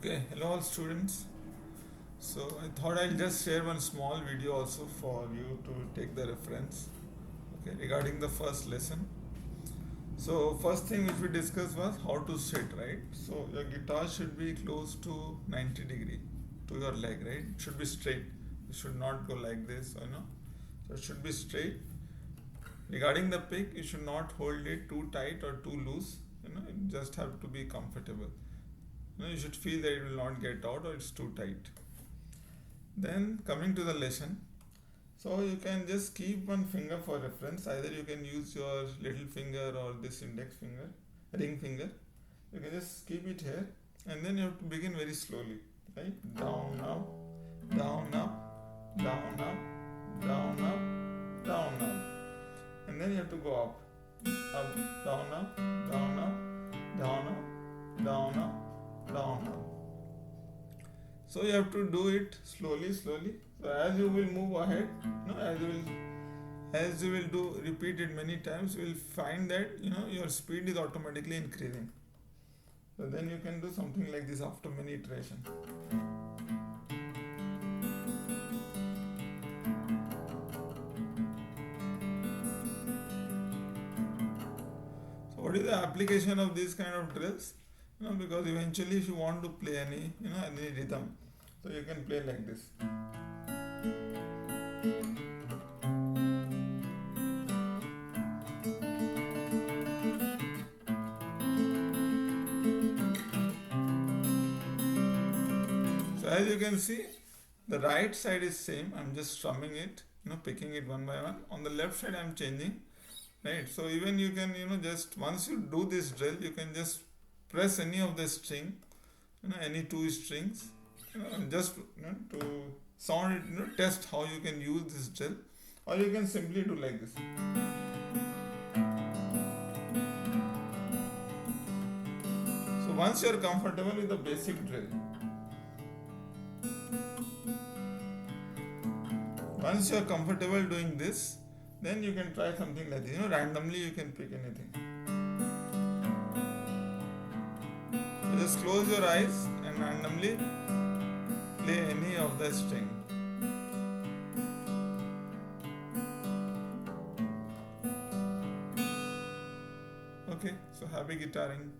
Okay, hello all students. So I thought I'll just share one small video also for you to take the reference. Okay, regarding the first lesson. So first thing which we discussed was how to sit, right? So your guitar should be close to 90 degree to your leg, right? It should be straight. It should not go like this, So it should be straight. Regarding the pick, you should not hold it too tight or too loose. You just have to be comfortable. You should feel that it will not get out or it's too tight. Then coming to the lesson, so you can just keep one finger for reference. Either you can use your little finger or this index finger, ring finger. You can just keep it here, and then you have to begin very slowly, right? Down up, down up, down up, down up, down up, and then you have to go up, down up, down up, down up, down up, down up. So you have to do it slowly. So as you will move ahead, as you will do repeat it many times, you will find that your speed is automatically increasing. So then you can do something like this after many iterations. So what is the application of this kind of drills? Because eventually if you want to play any rhythm, so you can play like this. So as you can see, the right side is same. I'm just strumming it, picking it one by one. On the left side I'm changing, right? So even you can, just once you do this drill, you can just press any of the string, any two strings, just to sound it, test how you can use this drill, or you can simply do like this. So once you are comfortable with the basic drill, once you are comfortable doing this, then you can try something like this. Randomly you can pick anything. So just close your eyes and randomly play any of the string. Okay, so happy guitaring.